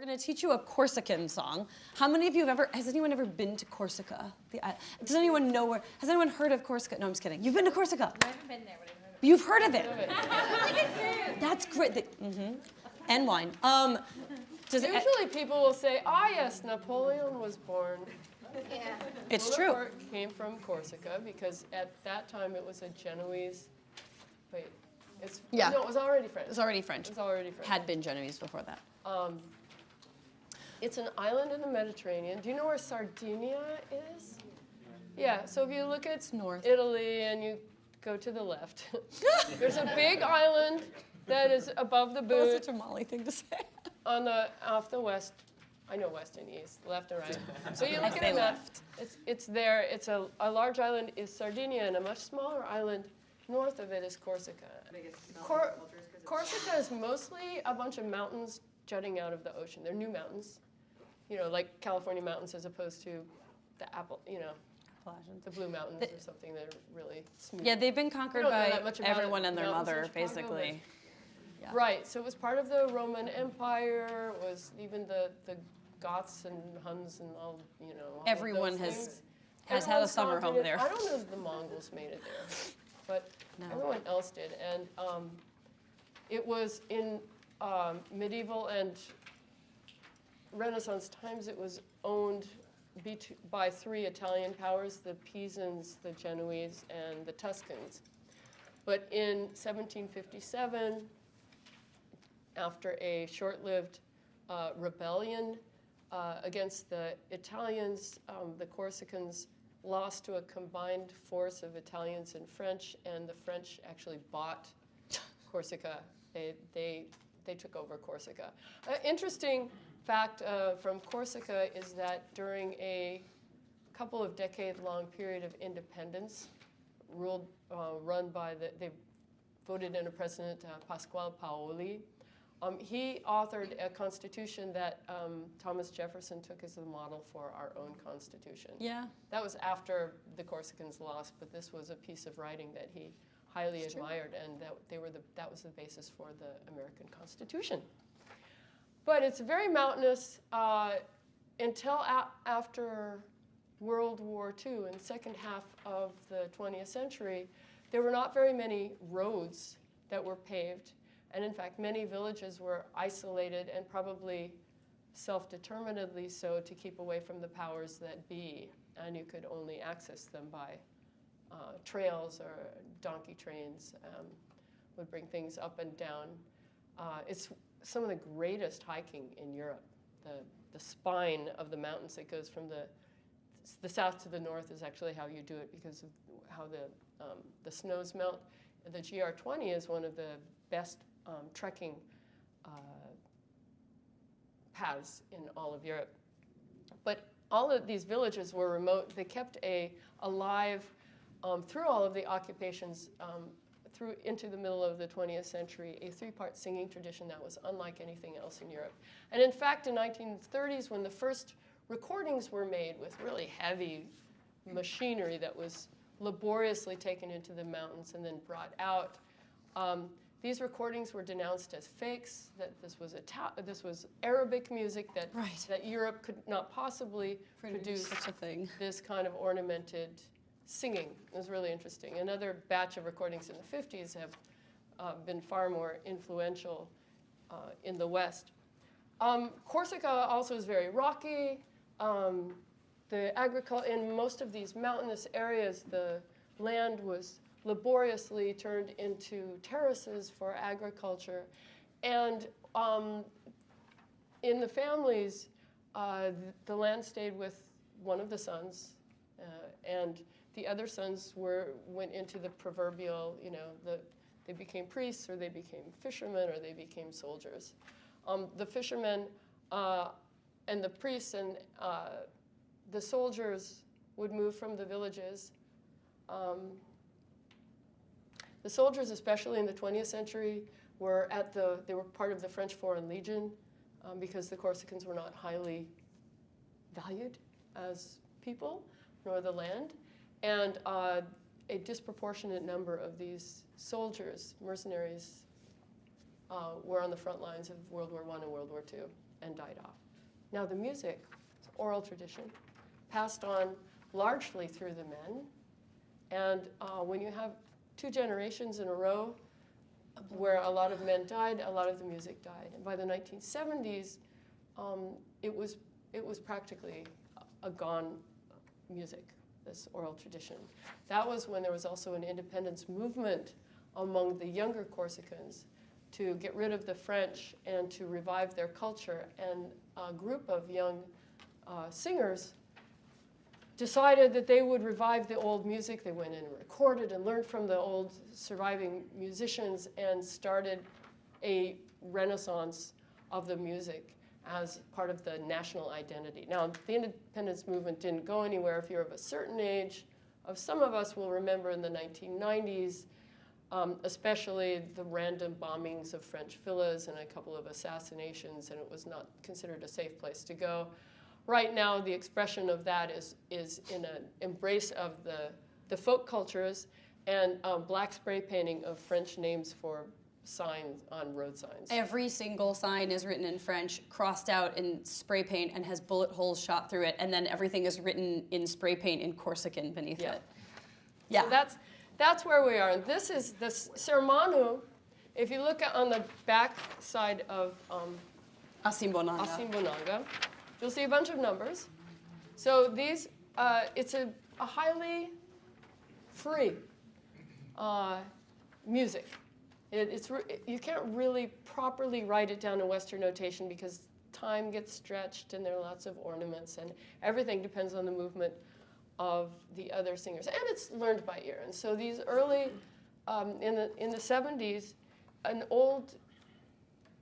We're going to teach you a Corsican song. How many of you has anyone ever been to Corsica? Does anyone know where, has anyone heard of Corsica? No, I'm just kidding. You've been to Corsica? I haven't been there, but I've heard of it. You've heard of it? That's great. And wine. Usually people will say, ah, yes, Napoleon was born. Yeah. It's true. Bonaparte came from Corsica because at that time it was a Genoese, no, it was already French. It was already French. It was already French. Had been Genoese before that. It's an island in the Mediterranean. Do you know where Sardinia is? Yeah, so if you look at north. Italy and you go to the left, there's a big island that is above the boot. That's such a Molly thing to say. Off the west. I know west and east, left and right. So you look I at say a map. left. It's there. It's a large island is Sardinia, and a much smaller island north of it is Corsica. Corsica is mostly a bunch of mountains jutting out of the ocean. They're new mountains, like California mountains as opposed to the the Blue Mountains or something that are really smooth. Yeah, they've been conquered by everyone and their mother, basically. Yeah. Right, so it was part of the Roman Empire, it was even the Goths and Huns and all, all Everyone of those has had a summer home there. I don't know if the Mongols made it there, but everyone else did. And it was in medieval and Renaissance times, it was owned by three Italian powers, the Pisans, the Genoese, and the Tuscans. But in 1757, after a short-lived rebellion against the Italians, the Corsicans lost to a combined force of Italians and French, and the French actually bought Corsica. They took over Corsica. Interesting fact from Corsica is that during a couple of decade-long period of independence, run by they voted in a president, Pasquale Paoli. He authored a constitution that Thomas Jefferson took as the model for our own constitution. Yeah. That was after the Corsicans lost, but this was a piece of writing that he highly admired, and that was the basis for the American Constitution. But it's very mountainous until after World War II, in the second half of the 20th century. There were not very many roads that were paved. And in fact, many villages were isolated and probably self-determinedly so to keep away from the powers that be. And you could only access them by trails or donkey trains would bring things up and down. It's some of the greatest hiking in Europe. The spine of the mountains that goes from the south to the north is actually how you do it because of how the snows melt. The GR20 is one of the best trekking paths in all of Europe. But all of these villages were remote. They kept alive through all of the occupations through into the middle of the 20th century, a three-part singing tradition that was unlike anything else in Europe. And in fact, in the 1930s, when the first recordings were made with really heavy machinery that was laboriously taken into the mountains and then brought out, these recordings were denounced as fakes, that this was Arabic music, that Europe could not possibly produce such a thing. This kind of ornamented singing. It was really interesting. Another batch of recordings in the 50s have been far more influential in the West. Corsica also is very rocky. In most of these mountainous areas, the land was laboriously turned into terraces for agriculture. And in the families, the land stayed with one of the sons, and the other sons went into the proverbial, they became priests, or they became fishermen, or they became soldiers. The fishermen and the priests and the soldiers would move from the villages. The soldiers, especially in the 20th century, they were part of the French Foreign Legion because the Corsicans were not highly valued as people, nor the land. And a disproportionate number of these soldiers, mercenaries, were on the front lines of World War I and World War II. and died off. Now the music, it's oral tradition, passed on largely through the men. And when you have 2 generations in a row where a lot of men died, a lot of the music died. And by the 1970s, it was practically a gone music, this oral tradition. That was when there was also an independence movement among the younger Corsicans to get rid of the French and to revive their culture. And a group of young singers decided that they would revive the old music. They went in and recorded and learned from the old surviving musicians and started a renaissance of the music as part of the national identity. Now, the independence movement didn't go anywhere. If you're of a certain age, some of us will remember in the 1990s, especially the random bombings of French villas and a couple of assassinations, and it was not considered a safe place to go. Right now, the expression of that is in an embrace of the folk cultures and black spray painting of French names for signs on road signs. Every single sign is written in French, crossed out in spray paint, and has bullet holes shot through it, and then everything is written in spray paint in Corsican beneath it. Yeah. So that's where we are. And this is the Sermanu. If you look on the back side of Asimbonanga, you'll see a bunch of numbers. So these, it's a highly free music. You can't really properly write it down in Western notation because time gets stretched and there are lots of ornaments and everything depends on the movement of the other singers. And it's learned by ear. And so these early, in the 70s, an old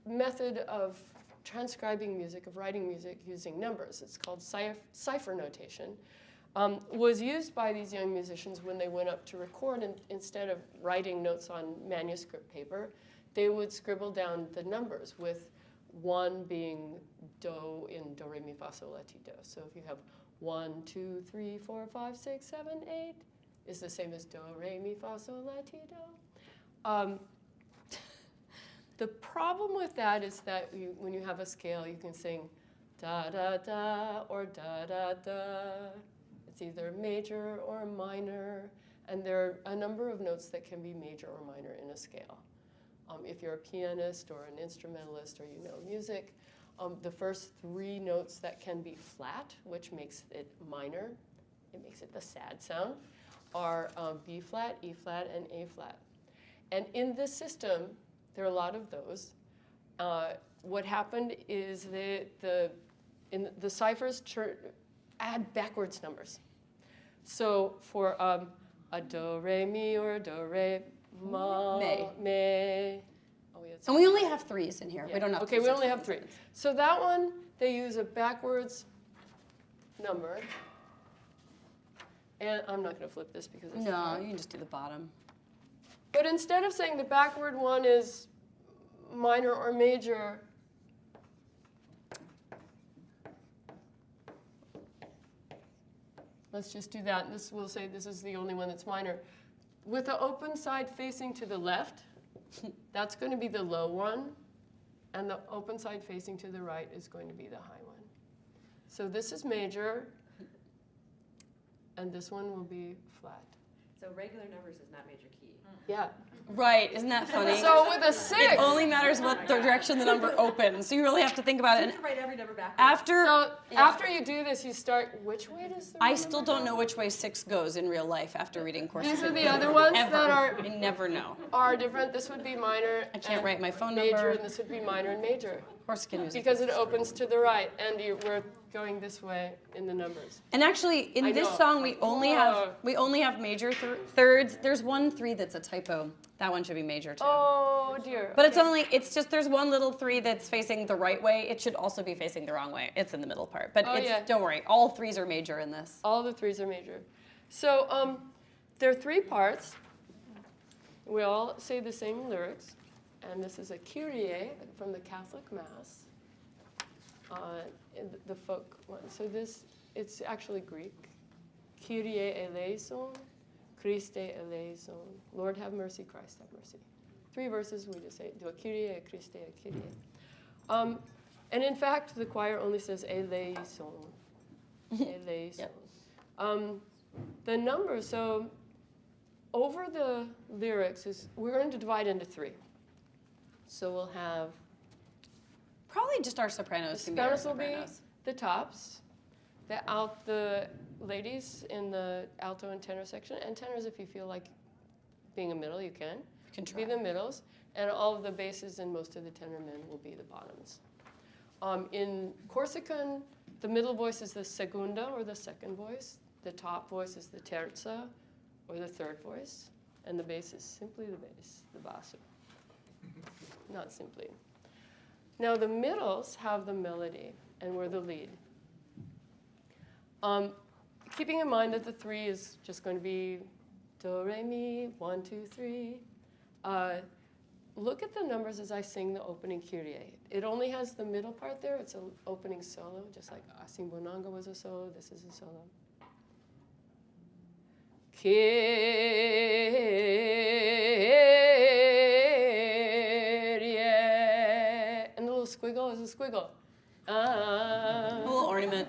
method of transcribing music, of writing music using numbers, it's called cipher notation, was used by these young musicians when they went up to record, and instead of writing notes on manuscript paper, they would scribble down the numbers, with 1 being do in do, re, mi, fa, sol, la, ti, do. So if you have 1, 2, 3, 4, 5, 6, 7, 8, is the same as do, re, mi, fa, sol, la, ti, do. The problem with that is that when you have a scale, you can sing da, da, da, or da, da, da. It's either major or minor, and there are a number of notes that can be major or minor in a scale. If you're a pianist or an instrumentalist or you know music, the first 3 notes that can be flat, which makes it minor, it makes it the sad sound, are B flat, E flat, and A flat. And in this system, there are a lot of those. What happened is in the ciphers add backwards numbers. So for a do, re, mi, or a do, re, ma, me. Oh, and we only have 3s in here. Yeah. We don't have Okay, we only have 3. So that one, they use a backwards number. And I'm not going to flip this because it's you can just do the bottom. But instead of saying the backward one is minor or major, let's just do that. We'll say this is the only one that's minor. With the open side facing to the left, that's going to be the low one, and the open side facing to the right is going to be the high one. So this is major, and this one will be flat. So regular numbers is not major key. Yeah. Right, isn't that funny? So with a 6, it only matters what the direction the number opens. So you really have to think about it. You have to write every number backwards. After you do this, you start, which way does the I still don't know which way 6 goes in real life after reading Corsican. These are the other ones Ever. that I never know. are different. This would be minor. I can't write my phone major, number. and this would be minor and major. Corsican music. Because it opens to the right, and we're going this way in the numbers. And actually, in this know. song, we only have major thirds. There's 1 3 that's a typo. That one should be major too. Oh dear. But it's just there's 1 little 3 that's facing the right way. It should also be facing the wrong way. It's in the middle part. But don't worry, all 3s are major in this. All the 3s are major. So there are 3 parts. We all say the same lyrics. And this is a Kyrie from the Catholic Mass, in the folk one. So it's actually Greek. Kyrie eleison, Christe eleison. Lord have mercy, Christ have mercy. 3 verses, we just say, do a Kyrie, a Christe, a Kyrie. And in fact, the choir only says ele son. Ele son. Yep. The numbers, so over the lyrics, we're going to divide into 3. So we'll have Probably just our sopranos. the can be our sopranos will be sopranos. the tops, the ladies in the alto and tenor section, and tenors, if you feel like being a middle, you can. You can Be try. the middles, and all of the basses and most of the tenor men will be the bottoms. In Corsican, the middle voice is the segunda, or the second voice. The top voice is the terza, or the third voice. And the bass is simply the bass, the basso. Not simply. Now, the middles have the melody, and we're the lead. Keeping in mind that the 3 is just going to be do, re, mi, 1, 2, 3. Look at the numbers as I sing the opening Kyrie. It only has the middle part there. It's an opening solo, just like Asim Bonanga was a solo. This is a solo. Kyrie. And the little squiggle is a squiggle. A little ornament.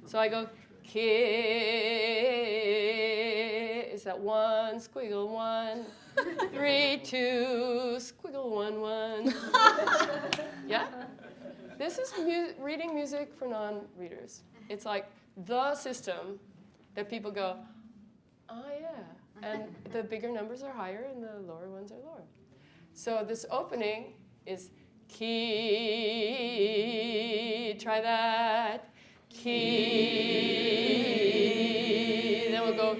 So I go, is that 1, squiggle 1, 3, 2, squiggle 1, 1. Yeah? This is reading music for non-readers. It's like the system that people go, oh yeah. And the bigger numbers are higher and the lower ones are lower. So this opening is key, try that, key. Then we'll go,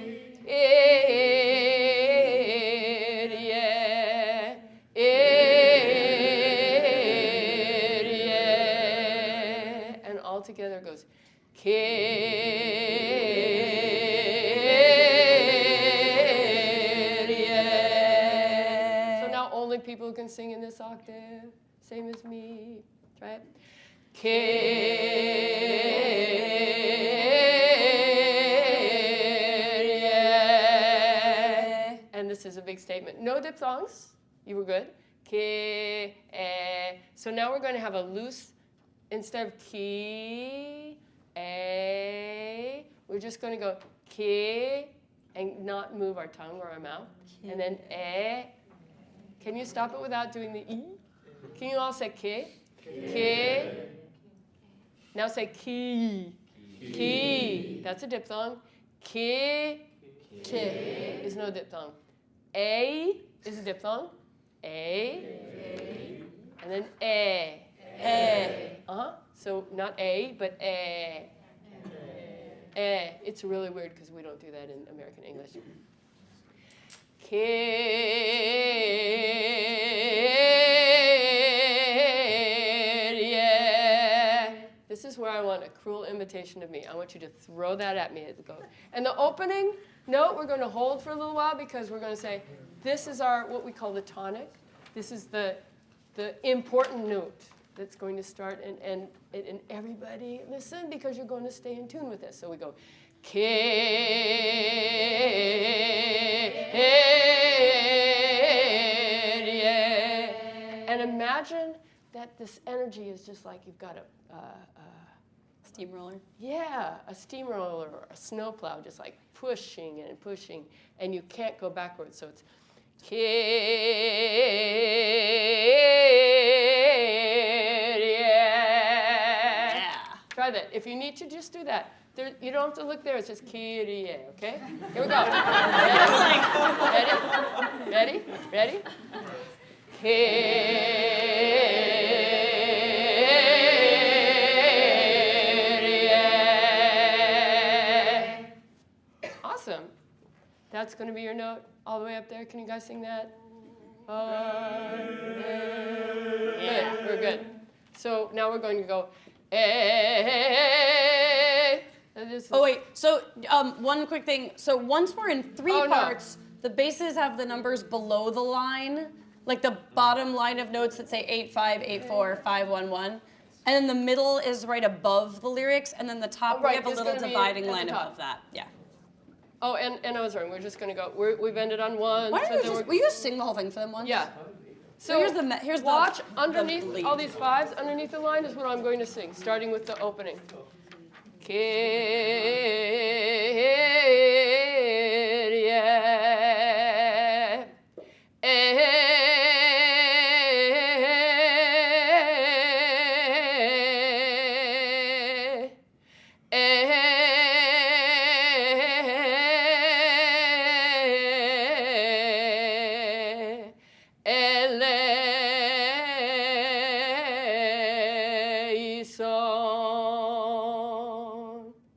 and all together it goes, so now only people who can sing in this octave, same as me. Try it. And this is a big statement. No diphthongs. You were good. So now we're going to have a loose, instead of ki, we're just going to go ki and not move our tongue or our mouth. And then Can you stop it without doing the e? Can you all say ki? Ki. Now say ki. Ki. That's a diphthong. Ki. Ki is no diphthong. A is a diphthong. A. And then A. So not A, but A. A. It's really weird because we don't do that in American English. This is where I want a cruel imitation of me. I want you to throw that at me. And the opening note we're going to hold for a little while because we're going to say, this is our what we call the tonic. This is the important note that's going to start, and everybody listen because you're going to stay in tune with this. So we go, and imagine that this energy is just like you've got a steamroller. Yeah, a steamroller or a snowplow, just like pushing and pushing, and you can't go backwards. So it's Yeah. Try that. If you need to, just do that. You don't have to look there. It's just Kyrie, okay? Here we go. Ready? Ready? Awesome. That's going to be your note all the way up there. Can you guys sing that? Good. We're good. So now we're going to go. Oh wait. So one quick thing. So once we're in three parts, the basses have the numbers below the line, like the bottom line of notes that say 8-5, 8-4, 5-1-1. And then the middle is right above the lyrics, and then the top we have a little dividing line above that. Yeah. Oh, and I was wrong. We're just going to go. We've ended on one. Why don't we just sing the whole thing for them once? Yeah. So here's watch the underneath lead. all these fives, underneath the line is what I'm going to sing, starting with the opening.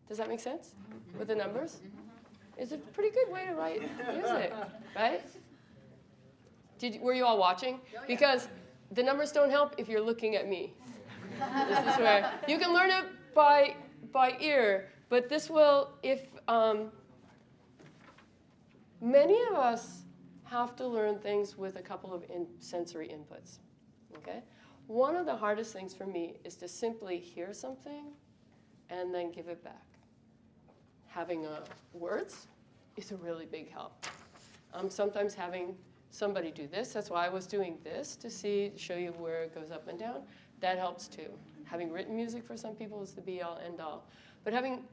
Does that make sense with the numbers? It's a pretty good way to write music, right? Were you all watching? Because the numbers don't help if you're looking at me. This is where you can learn it by ear, but this will, if many of us have to learn things with a couple of sensory inputs, okay? One of the hardest things for me is to simply hear something and then give it back. Having words is a really big help. Sometimes having somebody do this, that's why I was doing this, to show you where it goes up and down. That helps too. Having written music for some people is the be-all, end-all. But having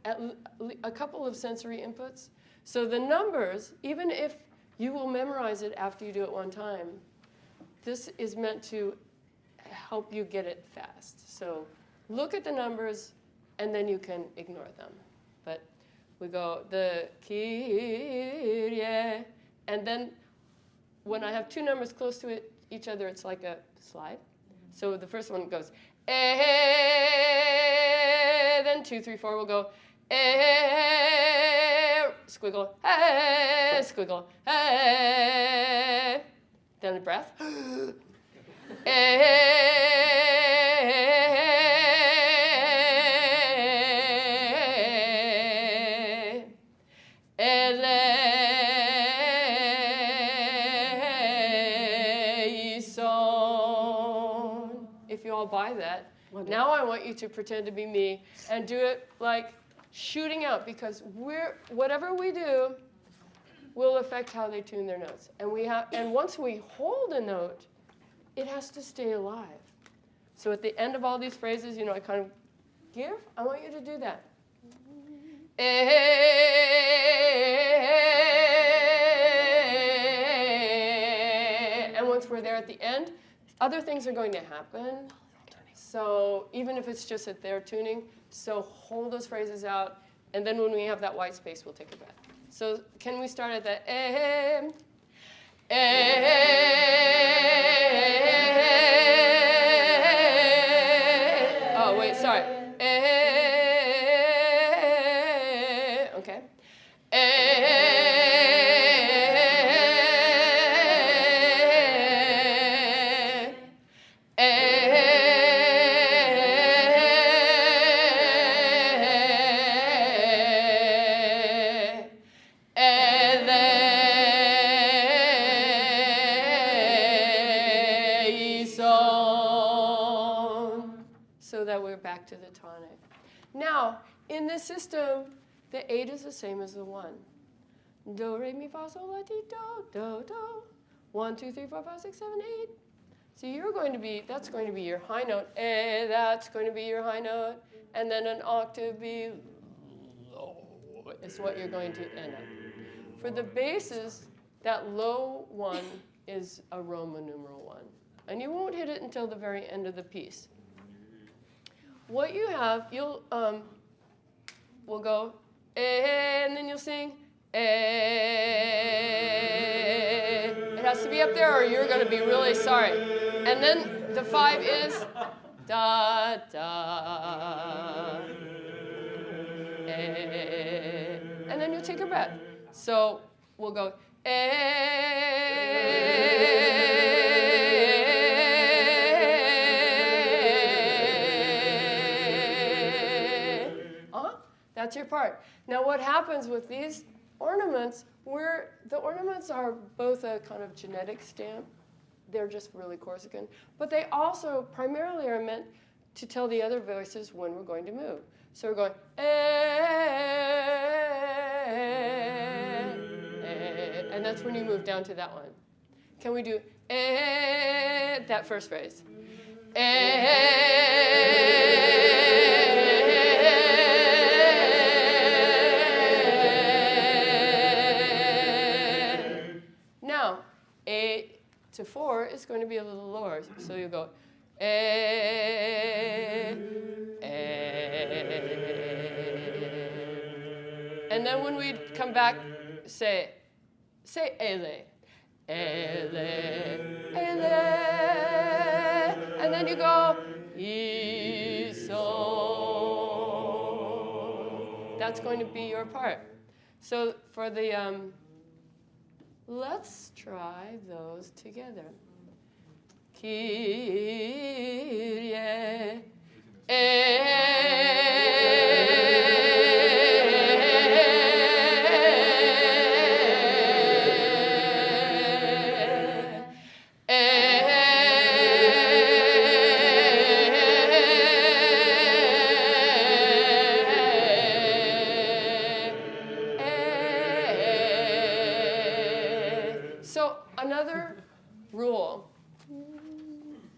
a couple of sensory inputs, so the numbers, even if you will memorize it after you do it one time, this is meant to help you get it fast. So look at the numbers, and then you can ignore them. But we go the Kyrie, and then when I have two numbers close to each other, it's like a slide. So the first one goes, then 2, 3, 4 will go, squiggle, squiggle, then the breath, If you all buy that, now I want you to pretend to be me and do it like shooting out, because whatever we do will affect how they tune their notes. And once we hold a note, it has to stay alive. So at the end of all these phrases, I kind of give. I want you to do that. And once we're there at the end, other things are going to happen. So even if it's just that they're tuning, so hold those phrases out, and then when we have that white space, we'll take a breath. So can we start at the Oh, wait, sorry. Okay. So that we're back to the tonic. Now, in this system, the 8 is the same as the 1. Do, re, mi, fa, sol, la, ti, do, do, do. 1, 2, 3, 4, 5, 6, 7, 8. So that's going to be your high note. That's going to be your high note. And then an octave below is what you're going to end up. For the basses, that low 1 is a Roman numeral 1. And you won't hit it until the very end of the piece. What you have, we'll go, and then you'll sing, It has to be up there or you're going to be really sorry. And then the 5 is, da, da, and then you'll take a breath. So we'll go, That's your part. Now what happens with these ornaments, the ornaments are both a kind of genetic stamp. They're just really Corsican. But they also primarily are meant to tell the other voices when we're going to move. So we're going, and that's when you move down to that one. can we do that first phrase? Now, A to 4 is going to be a little lower, so you go and then when we come back, say ele, ele, ele, and then you go iso. That's going to be your part. So for the let's try those together. Kyrie, So another rule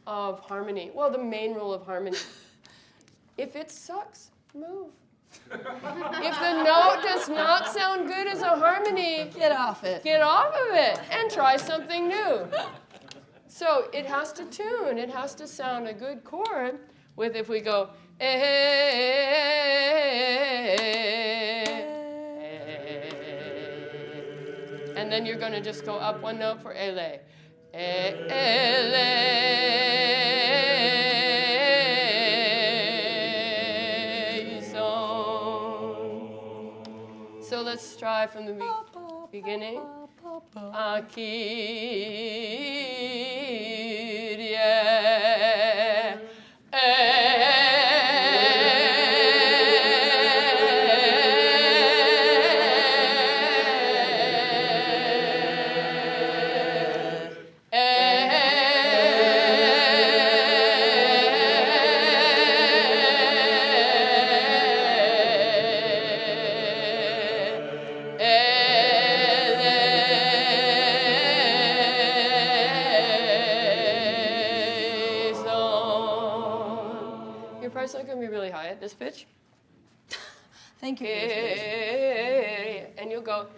of harmony, well, the main rule of harmony, if it sucks, move. If the note does not sound good as a harmony, Get off it. get off of it and try something new. So it has to tune, it has to sound a good chord with, if we go, and then you're going to just go up one note for ele. So let's try from the beginning. Your part's not going to be really high at this pitch. Thank you for your space. And you'll go,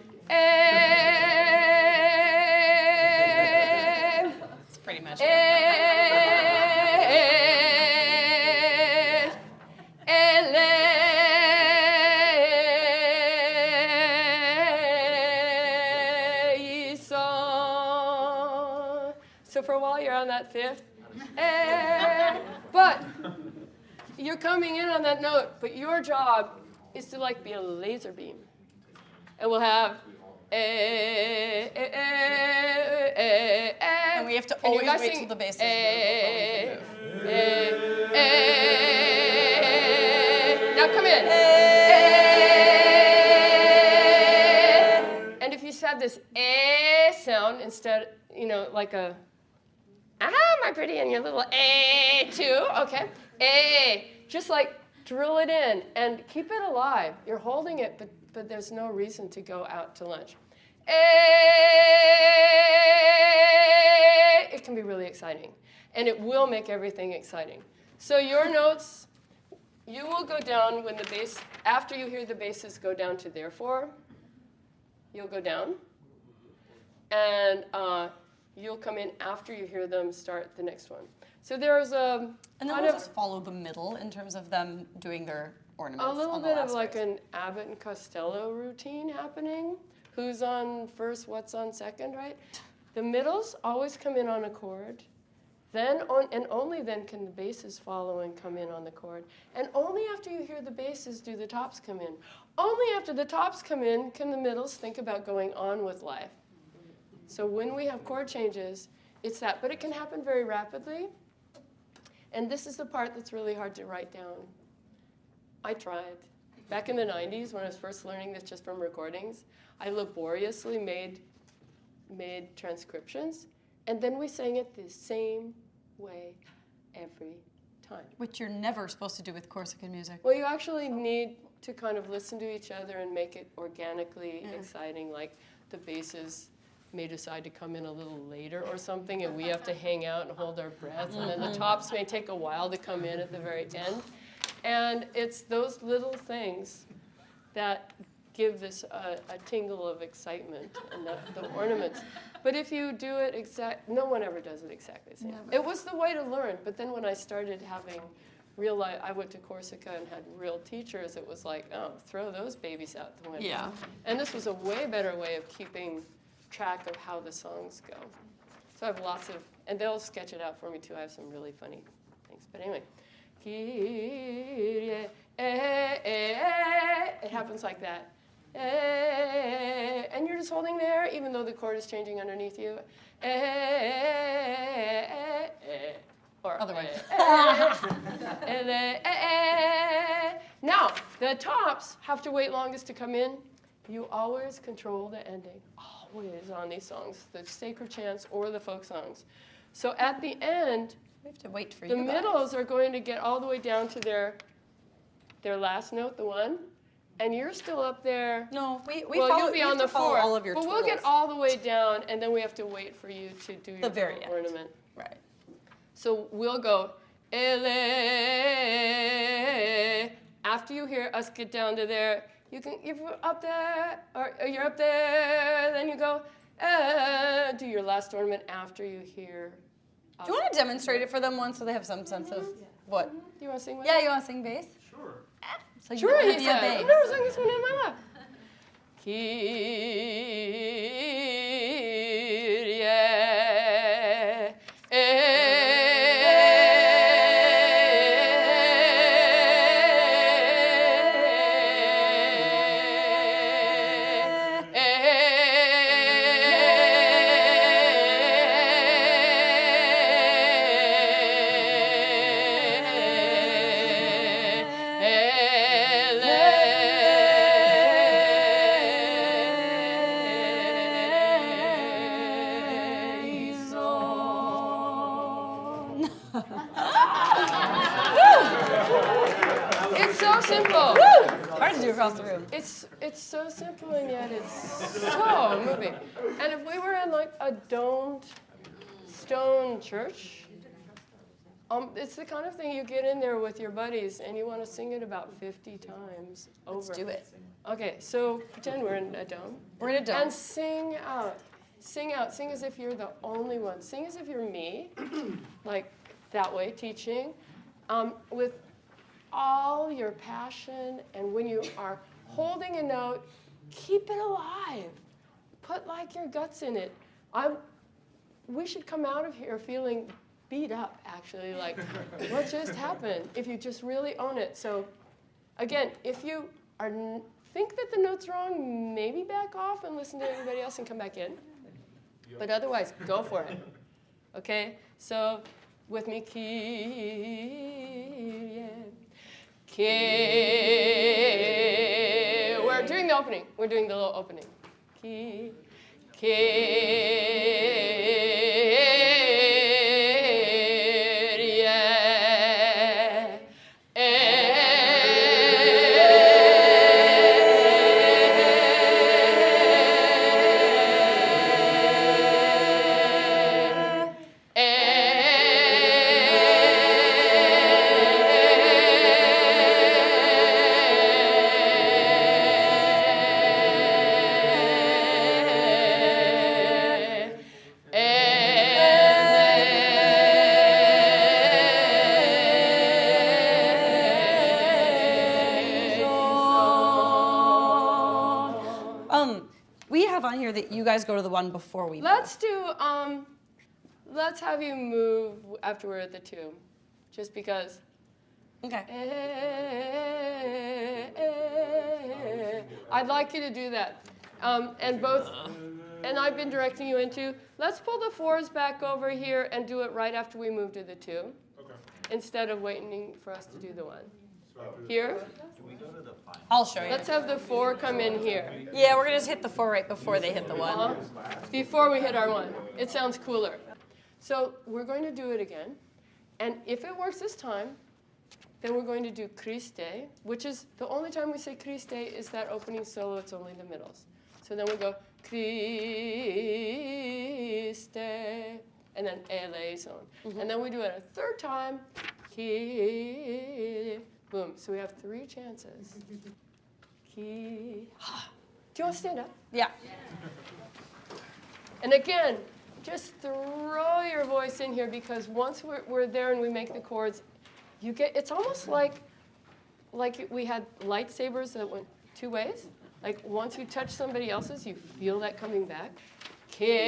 It's pretty much So for a while you're on that fifth, but you're coming in on that note, but your job is to like be a laser beam. And we'll have And we have to always wait till the bass is Now come in. And if you said this sound instead, like a my pretty, and your little too, okay? Just like drill it in and keep it alive. You're holding it, but there's no reason to go out to lunch. It can be really exciting, and it will make everything exciting. So your notes, you will go down when the bass, after you hear the basses go down to therefore, you'll go down, and you'll come in after you hear them start the next one. So there's a And then kind we'll of just follow the middle in terms of them doing their ornaments. a little on the bit of last like verse. an Abbott and Costello routine happening. Who's on first, what's on second, right? The middles always come in on a chord. Then and only then can the basses follow and come in on the chord. And only after you hear the basses do the tops come in. Only after the tops come in can the middles think about going on with life. So when we have chord changes, it's that. But it can happen very rapidly. And this is the part that's really hard to write down. I tried. Back in the 90s, when I was first learning this just from recordings, I laboriously made transcriptions, and then we sang it the same way every time. Which you're never supposed to do with Corsican music. Well, you actually need to kind of listen to each other and make it organically exciting, like the basses may decide to come in a little later or something, and we have to hang out and hold our breath, and then the tops may take a while to come in at the very end. And it's those little things that give this a tingle of excitement, and the ornaments. But if you do it no one ever does it exactly the same. Never. It was the way to learn, but then when I started having real life, I went to Corsica and had real teachers, it was like, oh, throw those babies out the window. Yeah. And this was a way better way of keeping track of how the songs go. So I have lots of, and they'll sketch it out for me too. I have some really funny things. But anyway. It happens like that. And you're just holding there, even though the chord is changing underneath you. Or Other way. Now, the tops have to wait longest to come in. You always control the ending, always on these songs, the sacred chants or the folk songs. So at the end, We have to wait for the you guys. middles are going to get all the way down to their last note, the one, and you're still up there. No, we Well, follow, you'll be we have on to the follow fourth, all of your but we'll get twirls. all the way down, and then we have to wait for you to do your very little end. ornament. Right. So we'll go, ele. After you hear us get down to there, you can, if you're up there, or you're up there, then you go, do your last ornament after you hear us. Do you want to demonstrate it for them once so they have some sense of what? You want to sing with Yeah, me? you want to sing bass? Sure. So you Sure, want to he be said. a I've bass. never sung this one in my life. Kyrie, It's so simple. Hard to do across the room. It's so simple and yet it's so moving. And if we were in like a domed stone church, it's the kind of thing you get in there with your buddies and you want to sing it about 50 times over. Let's do it. Okay, so pretend we're in a dome. We're in a dome. And sing out. Sing out. Sing as if you're the only one. Sing as if you're me, like that way, teaching, with all your passion. And when you are holding a note, keep it alive. Put like your guts in it. We should come out of here feeling beat up, actually, like what just happened, if you just really own it. So again, if you think that the note's wrong, maybe back off and listen to everybody else and come back in. But otherwise, go for it. Okay? So with me, we're doing the opening. We're doing the little opening. We have on here that you guys go to the one before we. Let's have you move after we're at the two, just because. Okay. I'd like you to do that. And I've been directing you into, let's pull the fours back over here and do it right after we move to the two, Okay. instead of waiting for us to do the one. Here, I'll show you. let's have the four come in here. Yeah, we're gonna just hit the 4 right before they hit the 1. Before we hit our one. It sounds cooler. So we're going to do it again. And if it works this time, then we're going to do Christe, which is the only time we say Christe is that opening solo, it's only the middles. So then we go Christe, and then eleison. And then we do it a third time. Boom. So we have 3 chances. Do you want to stand up? Yeah. And again, just throw your voice in here because once we're there and we make the chords, it's almost like we had lightsabers that went 2 ways. Like once you touch somebody else's, you feel that coming back. Coming.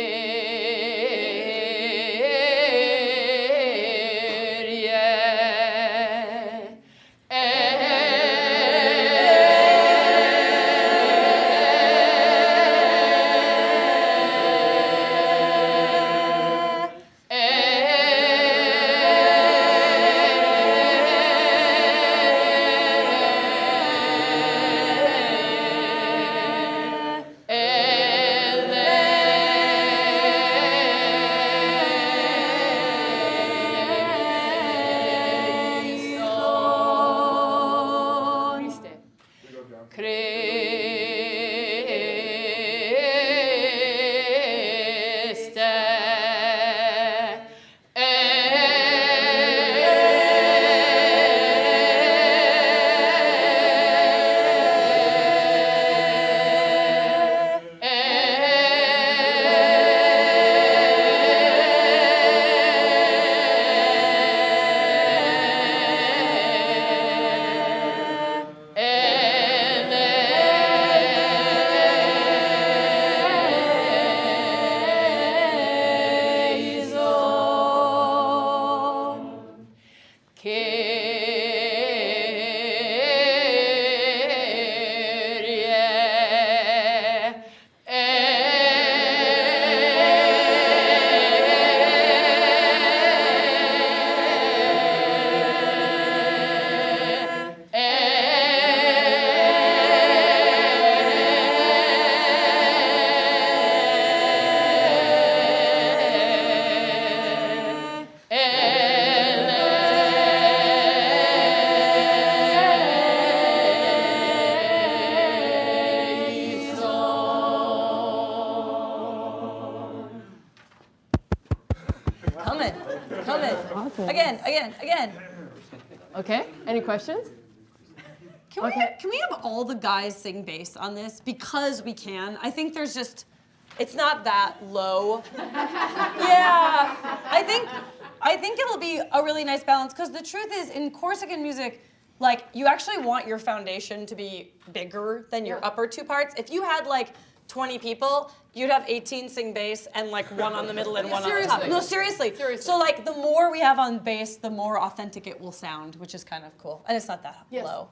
Awesome. Again. Okay, any questions? Can we have all the guys sing bass on this? Because we can. I think there's just, it's not that low. Yeah, I think it'll be a really nice balance because the truth is in Corsican music, like you actually want your foundation to be bigger than your upper 2 parts. If you had like 20 people, you'd have 18 sing bass and like 1 on the middle and 1 on top. No, seriously. So like the more we have on bass, the more authentic it will sound, which is kind of cool. And it's not that low.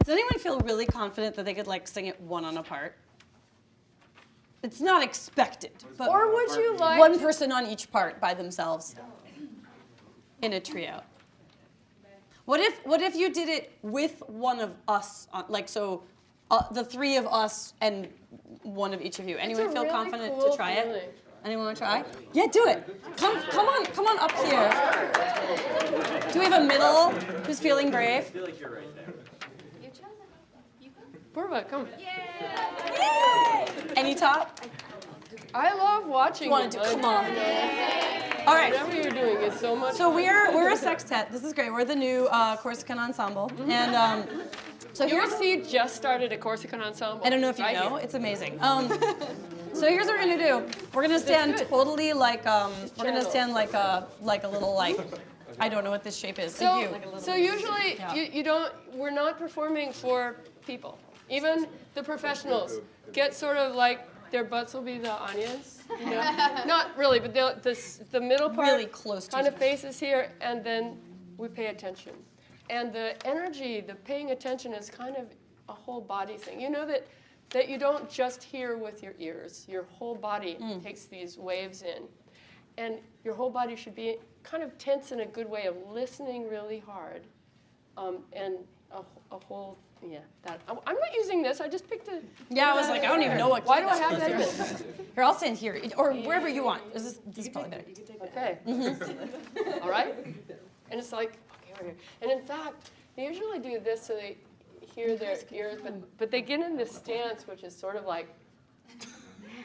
Does anyone feel really confident that they could like sing it one on a part? It's not expected, but Or would you like one person on each part by themselves in a trio. What if you did it with one of us, the three of us and one of each of you? Anyone feel really confident cool to try feeling. it? Anyone want to try? Yeah, do it. Come on up here. Do we have a middle who's feeling brave? I feel like you're right there. Purva, come. Any top? I love watching You want to you. do? Come on. All right. Whatever you're doing is so much So fun. we're a sextet. This is great. We're the new Corsican ensemble, and so You here's. see, just started a Corsican ensemble. I don't know if you right know. here. It's amazing. So here's what we're gonna do. We're gonna stand totally like we're gonna stand like a little like I don't know what this shape is. So, like you. so usually Yeah. you don't. We're not performing for people. Even the professionals get sort of like their butts will be the audience. You know? Not really, but the middle part Really close to kind of each faces here, and then we pay attention. And the energy, the paying attention, is kind of a whole body thing. You know that you don't just hear with your ears. Your whole body takes these waves in. And your whole body should be kind of tense in a good way of listening really hard. And a whole, I'm not using this, I just picked a... Yeah, I was like, I don't even know what. Why do I have that in? Here, I'll stand here, or wherever you want. This is probably better. Okay. All right? And it's like, okay, we're here. And in fact, they usually do this so they hear their ears, but they get in this stance, which is sort of like,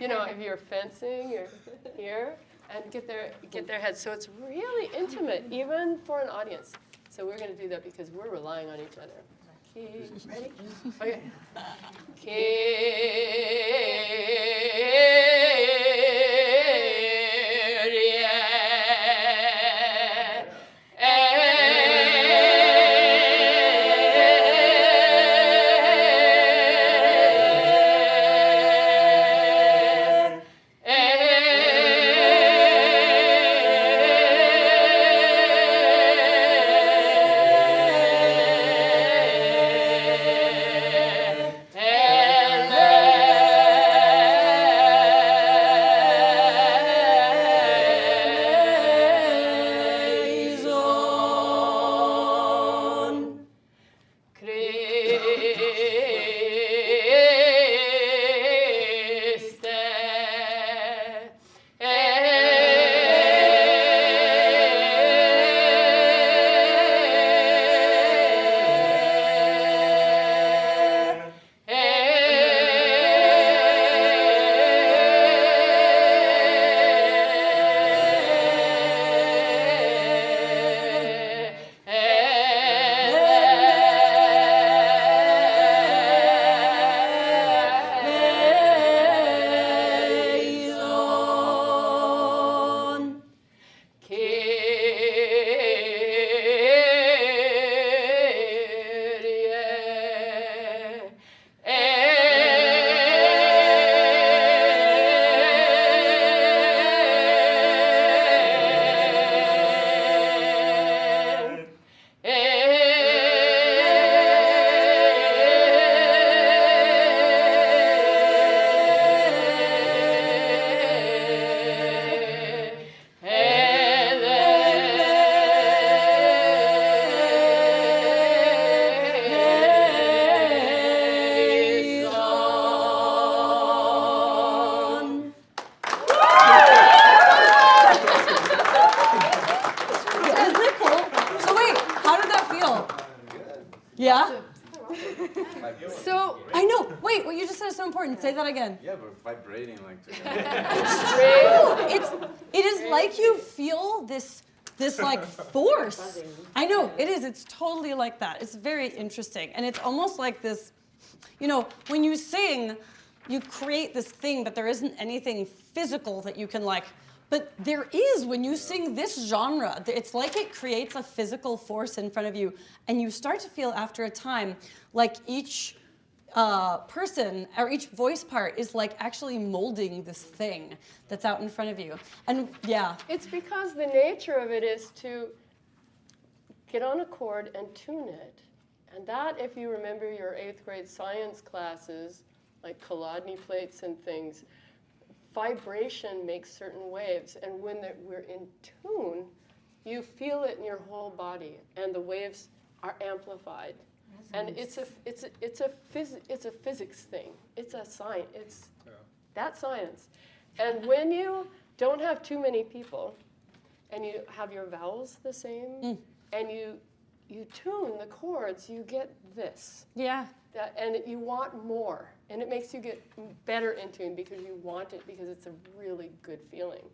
you know, if you're fencing, you're here, and get their head. So it's really intimate, even for an audience. So we're going to do that because we're relying on each other. Key, ready? Okay. Yeah? So I know. Wait, what you just said is so important. Say that again. Yeah, but vibrating like together. It is like you feel this like force. I know, it is. It's totally like that. It's very interesting. And it's almost like this, you know, when you sing, you create this thing, but there isn't anything physical that you can like, but there is when you sing this genre. It's like it creates a physical force in front of you, and you start to feel after a time like each person or each voice part is like actually molding this thing that's out in front of you. And yeah. it's because the nature of it is to get on a chord and tune it And that, if you remember your 8th grade science classes, like Chladni plates and things, vibration makes certain waves. And when we're in tune, you feel it in your whole body, and the waves are amplified. And it's a physics thing. It's a science. It's that science. And when you don't have too many people, and you have your vowels the same, and you tune the chords, you get this. Yeah. And you want more. And it makes you get better in tune because you want it, because it's a really good feeling.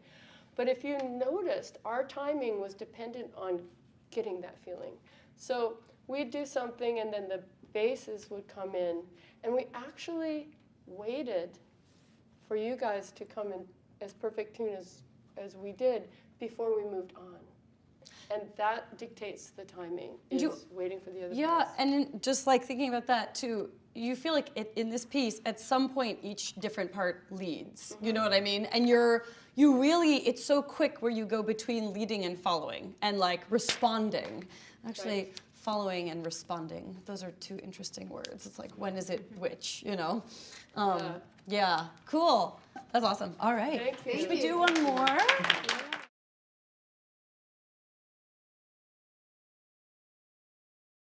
But if you noticed, our timing was dependent on getting that feeling. So we'd do something, and then the basses would come in, and we actually waited for you guys to come in as perfect tune as we did before we moved on. And that dictates the timing, is waiting for the other Yeah, piece. and just like thinking about that too, you feel like in this piece, at some point, each different part leads. You know what I mean? And you really, it's so quick where you go between leading and following, and like responding. Actually, following and responding, those are two interesting words. It's like, when is it which, you know? Yeah, cool. That's awesome. All right. Thank you. Should we do one more?